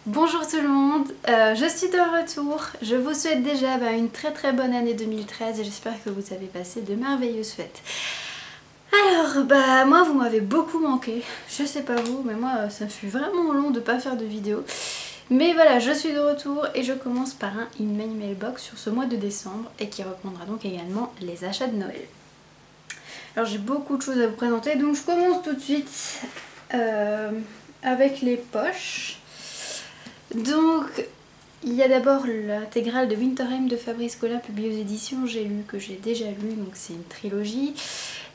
Bonjour tout le monde, je suis de retour. Je vous souhaite déjà une très bonne année 2013 et j'espère que vous avez passé de merveilleuses fêtes. Alors moi vous m'avez beaucoup manqué, je sais pas vous, mais moi ça me fut vraiment long de pas faire de vidéo. Mais voilà, je suis de retour et je commence par un In My Mailbox sur ce mois de décembre et qui reprendra donc également les achats de Noël. Alors j'ai beaucoup de choses à vous présenter, donc je commence tout de suite avec les poches. Donc il y a d'abord l'intégrale de Winterheim de Fabrice Collin publiée aux éditions J'ai lu, que j'ai déjà lu, donc c'est une trilogie.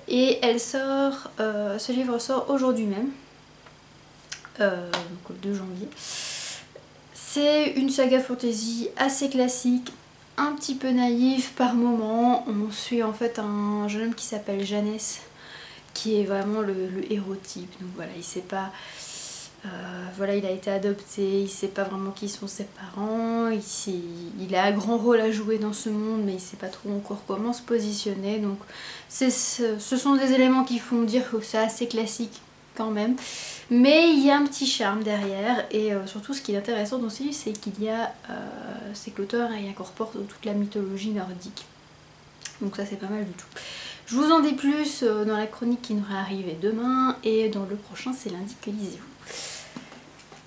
Et elle sort, ce livre sort aujourd'hui même, donc le 2 janvier. C'est une saga fantasy assez classique, un petit peu naïve par moment. On suit en fait un jeune homme qui s'appelle Janès, qui est vraiment le héros type. Donc voilà, il sait pas... voilà, il a été adopté, il sait pas vraiment qui sont ses parents, il a un grand rôle à jouer dans ce monde mais il sait pas trop encore comment se positionner, donc ce sont des éléments qui font dire que c'est assez classique quand même, mais il y a un petit charme derrière et surtout ce qui est intéressant dans ce livre c'est qu'il y a, c'est que l'auteur y incorpore toute la mythologie nordique, donc ça c'est pas mal du tout. Je vous en dis plus dans la chronique qui devrait arriver demain et dans le prochain c'est lundi que lisez-vous.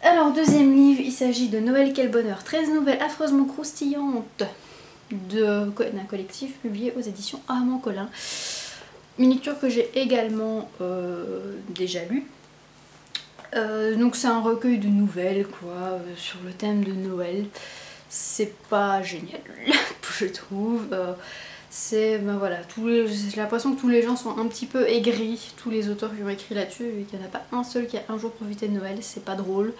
Alors deuxième livre, il s'agit de Noël quel bonheur, 13 nouvelles affreusement croustillantes d'un collectif publié aux éditions Armand Collin. Une lecture que j'ai également déjà lue. Donc c'est un recueil de nouvelles quoi, sur le thème de Noël. C'est pas génial, je trouve. C'est voilà, j'ai l'impression que tous les gens sont un petit peu aigris, tous les auteurs qui ont écrit là-dessus, et qu'il n'y en a pas un seul qui a un jour profité de Noël. C'est pas drôle,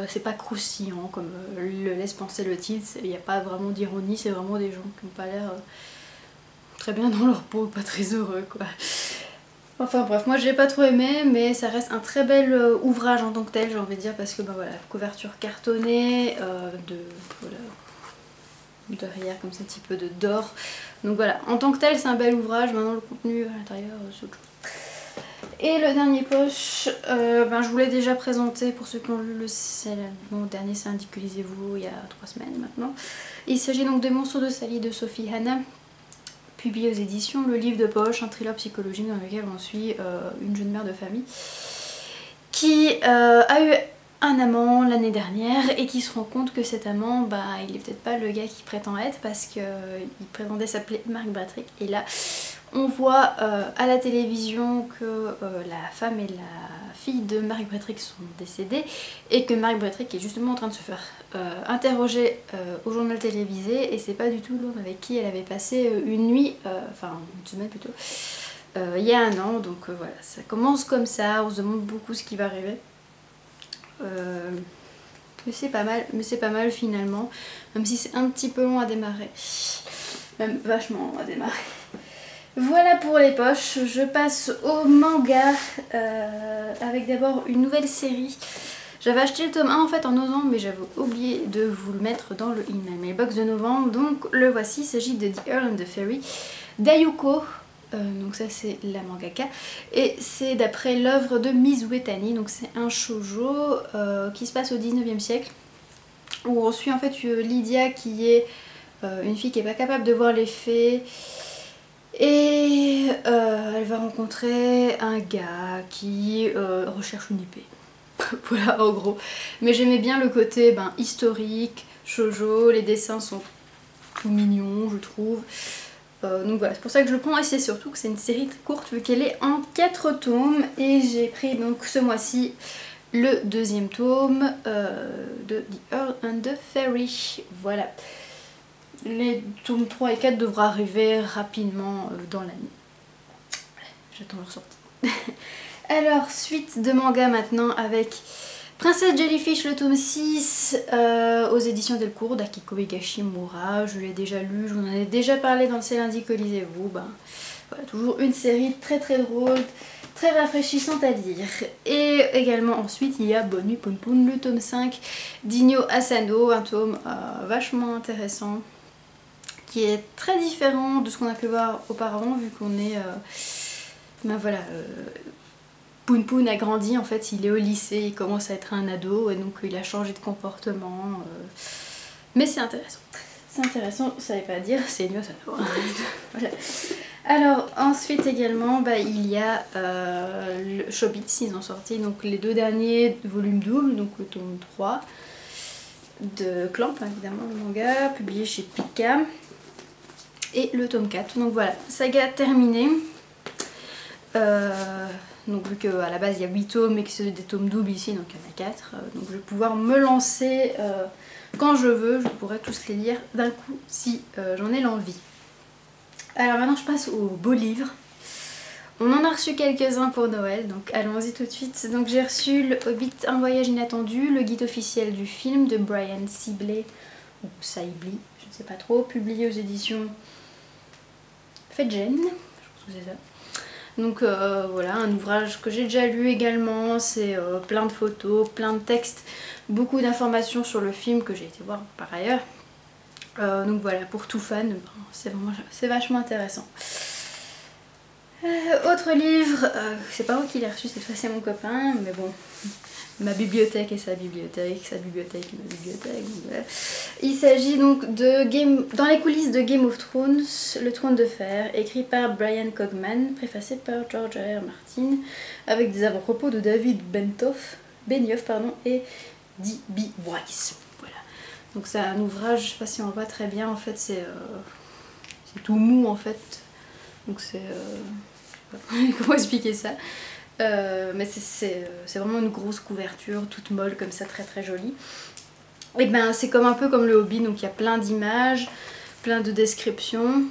c'est pas croustillant comme le laisse penser le titre. Il n'y a pas vraiment d'ironie, c'est vraiment des gens qui n'ont pas l'air très bien dans leur peau, pas très heureux quoi. Enfin bref, moi j'ai pas trop aimé, mais ça reste un très bel ouvrage en tant que tel, j'ai envie de dire, parce que voilà, couverture cartonnée, voilà, derrière comme ça un petit peu de d'or. Donc voilà, en tant que tel c'est un bel ouvrage, maintenant le contenu à l'intérieur c'est autre chose. Et le dernier poche, je vous l'ai déjà présenté pour ceux qui ont lu le dernier c'est Lisez-vous il y a 3 semaines maintenant. Il s'agit donc des Monceaux de Sally de Sophie Hannah, publié aux éditions Le Livre de Poche, un thriller psychologique dans lequel on suit une jeune mère de famille qui a eu un amant l'année dernière et qui se rend compte que cet amant, il est peut-être pas le gars qu'il prétend être parce qu'il prétendait s'appeler Mark Brattrick, et là on voit à la télévision que la femme et la fille de Mark Brattrick sont décédées et que Mark Brattrick est justement en train de se faire interroger au journal télévisé, et c'est pas du tout l'homme avec qui elle avait passé une nuit, enfin une semaine plutôt, il y a un an. Donc voilà, ça commence comme ça, on se demande beaucoup ce qui va arriver. Mais c'est pas mal finalement, même si c'est un petit peu long à démarrer, même vachement long à démarrer. Voilà pour les poches, je passe au manga avec d'abord une nouvelle série. J'avais acheté le tome 1 en fait en novembre, mais j'avais oublié de vous le mettre dans le In My Mailbox de novembre, donc le voici. Il s'agit de The Earl and the Fairy d'Ayuko. Donc ça c'est la mangaka et c'est d'après l'œuvre de Mizu Tani, donc c'est un shoujo qui se passe au 19e siècle où on suit en fait Lydia qui est une fille qui n'est pas capable de voir les fées, et elle va rencontrer un gars qui recherche une épée. Voilà en gros, mais j'aimais bien le côté historique, shoujo, les dessins sont tout mignons je trouve. Donc voilà, c'est pour ça que je le prends, et c'est surtout que c'est une série très courte vu qu'elle est en 4 tomes, et j'ai pris donc ce mois-ci le deuxième tome de The Earl and the Fairy. Voilà, les tomes 3 et 4 devraient arriver rapidement dans l'année. J'attends leur sortie. Alors, suite de manga maintenant avec Princesse Jellyfish, le tome 6 aux éditions Delcourt d'Akiko Higashimura. Je l'ai déjà lu, je vous en ai déjà parlé dans C'est lundi que lisez-vous. Voilà, toujours une série très drôle, très rafraîchissante à lire. Et également ensuite il y a Bonne Nuit Poun Poun, le tome 5 d'Inyo Asano, un tome vachement intéressant qui est très différent de ce qu'on a pu voir auparavant vu qu'on est voilà, Poun Poun a grandi, en fait il est au lycée, il commence à être un ado et donc il a changé de comportement. Mais c'est intéressant. C'est intéressant, ça ne veut pas dire c'est mieux ça. Voilà. Alors ensuite également il y a le Chobits, ils ont sorti donc les 2 derniers volumes doubles, donc le tome 3 de Clamp évidemment le manga, publié chez Pika, et le tome 4. Donc voilà, saga terminée. Donc vu qu'à la base il y a 8 tomes et que c'est des tomes doubles ici, donc il y en a 4, donc je vais pouvoir me lancer quand je veux, je pourrais tous les lire d'un coup si j'en ai l'envie. Alors maintenant je passe aux beaux livres. On en a reçu quelques-uns pour Noël, donc allons-y tout de suite. Donc j'ai reçu le Hobbit, un voyage inattendu, le guide officiel du film de Brian Sibley, ou Sibley, je ne sais pas trop, publié aux éditions Fedgen, je pense que c'est ça. Donc voilà, un ouvrage que j'ai déjà lu également, c'est plein de photos, plein de textes, beaucoup d'informations sur le film que j'ai été voir par ailleurs. Donc voilà, pour tout fan, c'est vachement intéressant. Autre livre, c'est pas moi qui l'ai reçu cette fois, c'est mon copain, mais bon, ma bibliothèque et sa bibliothèque et ma bibliothèque. Voilà. Il s'agit donc de dans les coulisses de Game of Thrones, Le Trône de Fer, écrit par Brian Cogman, préfacé par George R. Martin, avec des avant-propos de David Benioff et D.B. Weiss. Voilà. Donc c'est un ouvrage, je sais pas si on le voit très bien, en fait c'est tout mou en fait. Donc c'est... comment expliquer ça, mais c'est vraiment une grosse couverture, toute molle comme ça, très très jolie. Et ben c'est un peu comme le Hobbit, donc il y a plein d'images, plein de descriptions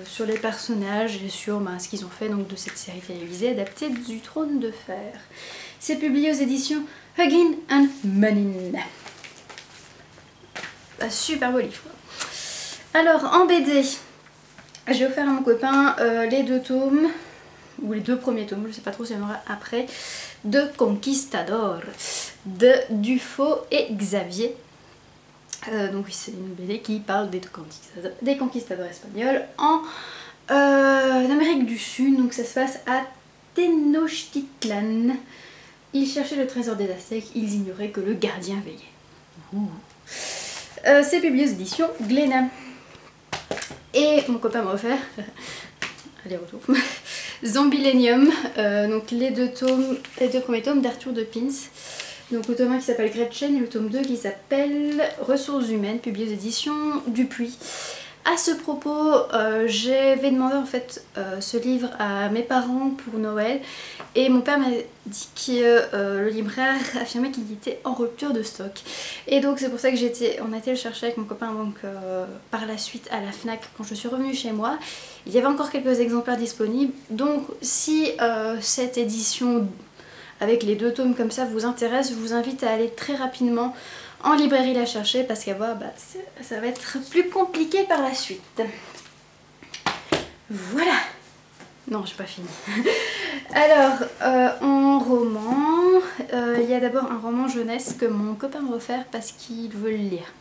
sur les personnages et sur ce qu'ils ont fait donc, de cette série télévisée adaptée du Trône de Fer. C'est publié aux éditions Huggin and Munin. Super beau livre. Alors en BD, j'ai offert à mon copain les 2 tomes, ou les 2 premiers tomes, je sais pas trop s'il y en aura après, de Conquistador, de Dufaux et Xavier. Donc c'est une BD qui parle des conquistadors espagnols en Amérique du Sud, donc ça se passe à Tenochtitlan. Ils cherchaient le trésor des Aztèques, ils ignoraient que le gardien veillait. C'est publié aux éditions Glénat. Et mon copain m'a offert, aller-retour, Zombilenium, donc les 2 premiers tomes d'Arthur de Pins. Donc le tome 1 qui s'appelle Gretchen et le tome 2 qui s'appelle Ressources humaines, publié aux éditions Dupuis. À ce propos, j'avais demandé en fait ce livre à mes parents pour Noël et mon père m'a dit que le libraire affirmait qu'il était en rupture de stock. Et donc c'est pour ça que on a été le chercher avec mon copain donc, par la suite à la FNAC quand je suis revenue chez moi. Il y avait encore quelques exemplaires disponibles, donc si cette édition avec les 2 tomes comme ça vous intéresse, je vous invite à aller très rapidement en librairie la chercher parce qu'à voir ça va être plus compliqué par la suite. Voilà. Non, j'ai pas fini. Alors en roman, il y a d'abord un roman jeunesse que mon copain m'a offert parce qu'il veut le lire.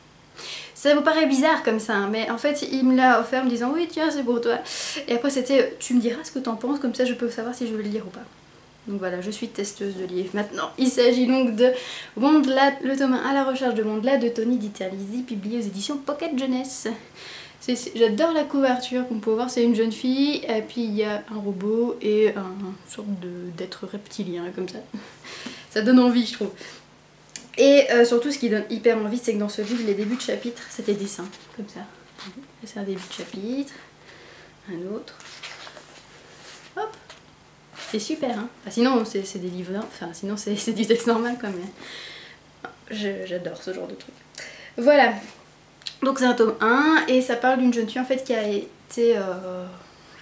Ça vous paraît bizarre comme ça, hein, mais en fait il me l'a offert en me disant oui tiens c'est pour toi. Et après c'était tu me diras ce que t'en penses, comme ça je peux savoir si je veux le lire ou pas. Donc voilà, je suis testeuse de livres maintenant. Il s'agit donc de Wondla, le tome 1 à la recherche de Wondla de Tony Diterlizzi, publié aux éditions Pocket Jeunesse. J'adore la couverture, comme vous pouvez voir c'est une jeune fille, et puis il y a un robot et une sorte d'être reptilien comme ça. Ça donne envie je trouve. Et surtout ce qui donne hyper envie c'est que dans ce livre les débuts de chapitre c'est des dessins, comme ça. C'est un début de chapitre, un autre. Hop. C'est super hein. Enfin, sinon c'est des livres, enfin sinon c'est du texte normal quand même. J'adore ce genre de truc. Voilà. Donc c'est un tome 1 et ça parle d'une jeune fille en fait qui a été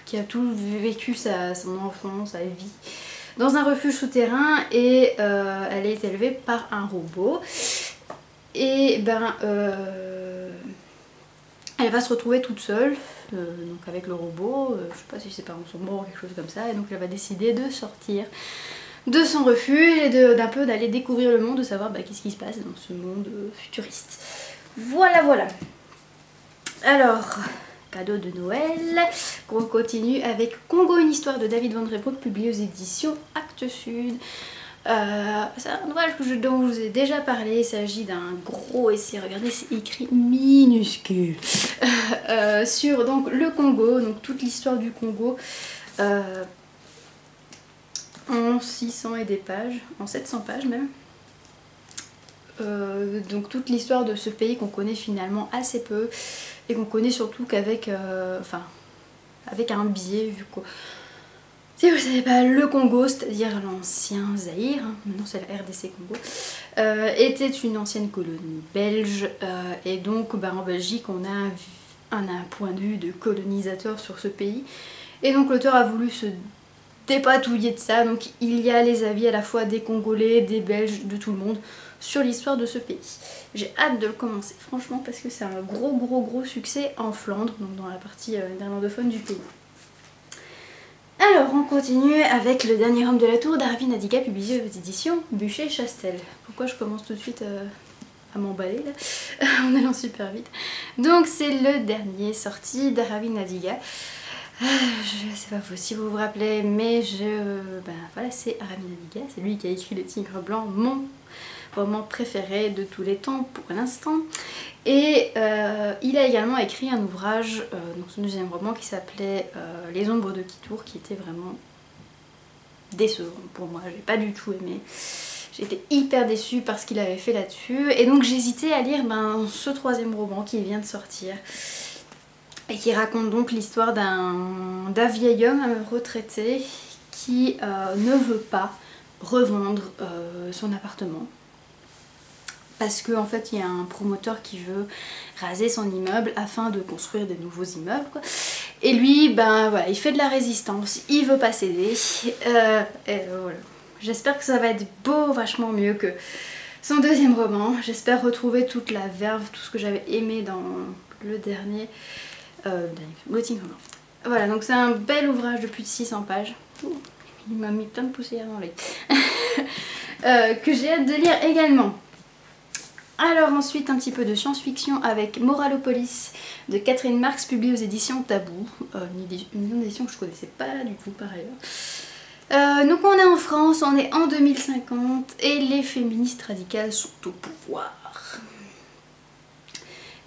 qui a tout vécu son enfance, sa vie dans un refuge souterrain et elle est élevée par un robot. Et elle va se retrouver toute seule, donc avec le robot, je sais pas si ses parents sont morts ou quelque chose comme ça, et donc elle va décider de sortir de son refuge et d'un peu d'aller découvrir le monde, de savoir qu'est-ce qui se passe dans ce monde futuriste. Voilà voilà. Alors, cadeau de Noël. On continue avec Congo, une histoire de David Van Rebroek, publié aux éditions Actes Sud. C'est un ouvrage dont je vous ai déjà parlé. Il s'agit d'un gros essai, regardez, c'est écrit minuscule, sur donc, le Congo, donc toute l'histoire du Congo, en 600 et des pages, en 700 pages même. Donc toute l'histoire de ce pays qu'on connaît finalement assez peu et qu'on connaît surtout qu'avec avec un biais, vu que si vous ne savez pas, le Congo, c'est-à-dire l'ancien Zaïre, hein, maintenant c'est la RDC Congo, était une ancienne colonie belge, et donc en Belgique on a un point de vue de colonisateur sur ce pays, et donc l'auteur a voulu se dépatouiller de ça, donc il y a les avis à la fois des Congolais, des Belges, de tout le monde sur l'histoire de ce pays. J'ai hâte de le commencer franchement parce que c'est un gros succès en Flandre, donc dans la partie néerlandophone du pays. Alors on continue avec Le dernier homme de la tour d'Aravi Nadiga, publié aux éditions Buchet-Chastel. Pourquoi je commence tout de suite à m'emballer là en allant super vite. Donc c'est le dernier sorti d'Aravi Nadiga. Je sais pas si vous vous rappelez, mais voilà, c'est Aravi Nadiga, c'est lui qui a écrit Le Tigre Blanc, mon roman préféré de tous les temps pour l'instant. Et il a également écrit un ouvrage, donc son deuxième roman, qui s'appelait Les ombres de Kitour, qui était vraiment décevant pour moi. J'ai pas du tout aimé. J'étais hyper déçue par ce qu'il avait fait là-dessus. Et donc j'hésitais à lire ce troisième roman qui vient de sortir. Et qui raconte donc l'histoire d'un vieil homme retraité qui ne veut pas revendre son appartement. Parce qu'en fait il y a un promoteur qui veut raser son immeuble afin de construire des nouveaux immeubles, quoi. Et lui, voilà, il fait de la résistance, il veut pas céder. Voilà. J'espère que ça va être vachement mieux que son deuxième roman. J'espère retrouver toute la verve, tout ce que j'avais aimé dans le dernier, Le Tigre Blanc. Voilà, donc c'est un bel ouvrage de plus de 600 pages. Il m'a mis plein de poussière dans l'œil. Que j'ai hâte de lire également. Alors ensuite un petit peu de science-fiction avec Moralopolis de Catherine Marx, publié aux éditions Tabou, une édition que je connaissais pas du tout par ailleurs. Donc on est en France, on est en 2050 et les féministes radicales sont au pouvoir.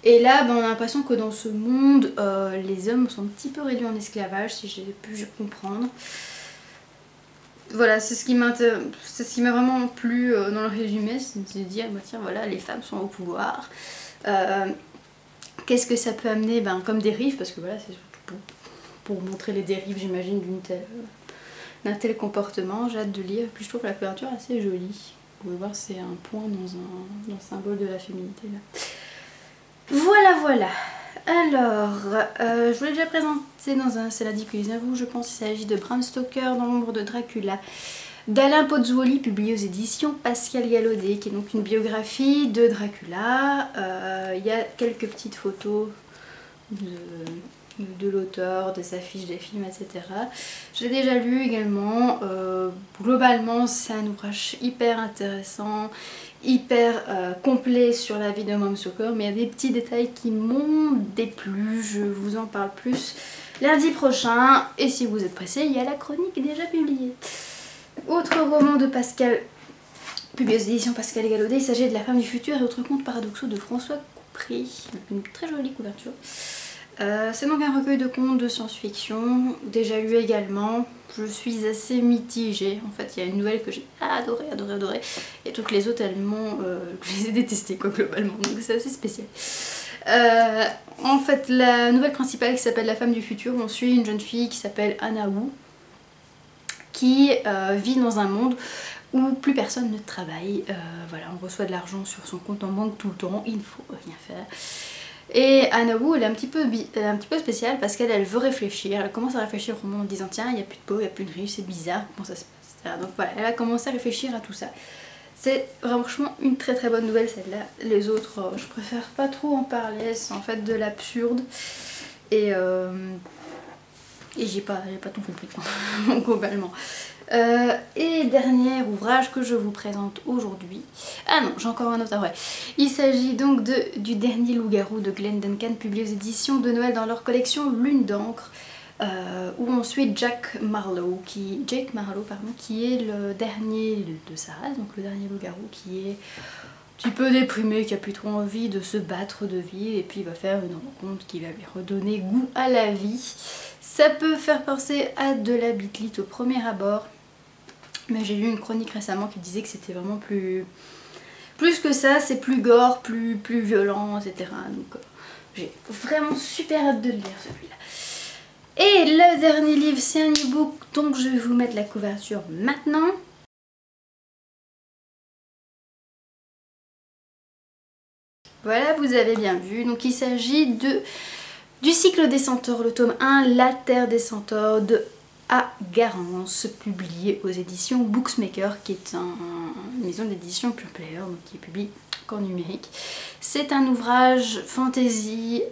Et là on a l'impression que dans ce monde les hommes sont un petit peu réduits en esclavage, si j'ai pu comprendre. Voilà, c'est ce qui m'a vraiment plu dans le résumé, c'est de dire tiens voilà, les femmes sont au pouvoir. Qu'est-ce que ça peut amener comme dérive, parce que voilà, c'est surtout pour montrer les dérives, j'imagine, d'un tel comportement. J'ai hâte de lire, puis je trouve la couverture assez jolie. Vous pouvez voir, c'est un point dans le symbole de la féminité là. Voilà. Alors, je vous l'ai déjà présenté dans un C'est la diffuse à vous, je pense qu'il s'agit de Bram Stoker dans l'ombre de Dracula, d'Alain Pozzuoli, publié aux éditions Pascal Gallaudet, qui est donc une biographie de Dracula. Il y a quelques petites photos de l'auteur, de sa fiche des films, etc. Je l'ai déjà lu également. Globalement, c'est un ouvrage hyper intéressant, hyper complet sur la vie de Bram Stoker, mais il y a des petits détails qui m'ont déplu. Je vous en parle plus lundi prochain, et si vous êtes pressés, il y a la chronique déjà publiée. Autre roman de Pascal, publié aux éditions Pascal Gallaudet, il s'agit de La femme du futur et autres contes paradoxaux de François Coupry, une très jolie couverture. C'est donc un recueil de contes de science-fiction, déjà lu également. Je suis assez mitigée. En fait, il y a une nouvelle que j'ai adorée, et toutes les autres, je les ai détestées, quoi, globalement, donc c'est assez spécial. En fait, la nouvelle principale, qui s'appelle La femme du futur, on suit une jeune fille qui s'appelle Anna Wu, qui vit dans un monde où plus personne ne travaille. Voilà, on reçoit de l'argent sur son compte en banque tout le temps, il ne faut rien faire. Et Anna Wu, elle est un petit peu spéciale parce qu'elle veut réfléchir. Elle commence à réfléchir au moment en disant tiens, il n'y a plus de pauvres, il n'y a plus de riches, c'est bizarre, comment ça se passe. Donc voilà, elle a commencé à réfléchir à tout ça. C'est franchement une très bonne nouvelle celle-là. Les autres, je préfère pas trop en parler, c'est en fait de l'absurde. Et j'ai pas tout compris, globalement. Et dernier ouvrage que je vous présente aujourd'hui. Ah non, j'ai encore un autre après. Il s'agit donc du dernier loup-garou de Glenn Duncan, publié aux éditions de Noël dans leur collection Lune d'encre, où on suit Jake Marlowe, qui est le dernier de sa race, donc le dernier loup-garou qui est un petit peu déprimé, qui a plus trop envie de se battre de vie, et puis il va faire une rencontre qui va lui redonner goût à la vie. Ça peut faire penser à de la bitlite au premier abord, mais j'ai lu une chronique récemment qui disait que c'était vraiment plus que ça, c'est plus gore, plus violent, etc. Donc j'ai vraiment super hâte de le lire celui-là. Et le dernier livre, c'est un e-book, donc je vais vous mettre la couverture maintenant. Voilà, vous avez bien vu. Donc il s'agit du cycle des centaures, le tome 1, La Terre des centaures de A. Garance, publié aux éditions Booksmaker, qui est une maison d'édition pure player, donc qui publie qu'en numérique. C'est un ouvrage fantasy,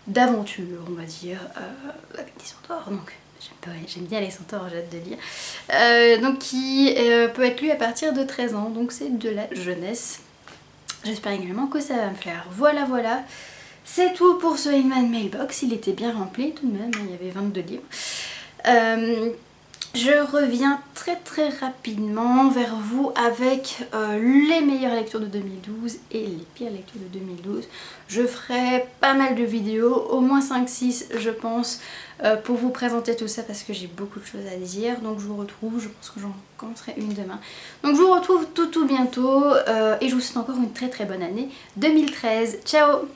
d'aventure, on va dire, avec des centaures, donc j'aime bien les centaures, j'ai hâte de lire. Donc qui peut être lu à partir de 13 ans, donc c'est de la jeunesse. J'espère également que ça va me plaire. Voilà, voilà. C'est tout pour ce Inman Mailbox. Il était bien rempli tout de même. Il y avait 22 livres. Je reviens très rapidement vers vous avec les meilleures lectures de 2012 et les pires lectures de 2012. Je ferai pas mal de vidéos, au moins 5-6 je pense, pour vous présenter tout ça parce que j'ai beaucoup de choses à dire. Donc je vous retrouve, je pense que j'en commencerai une demain. Donc je vous retrouve tout bientôt et je vous souhaite encore une très bonne année 2013. Ciao!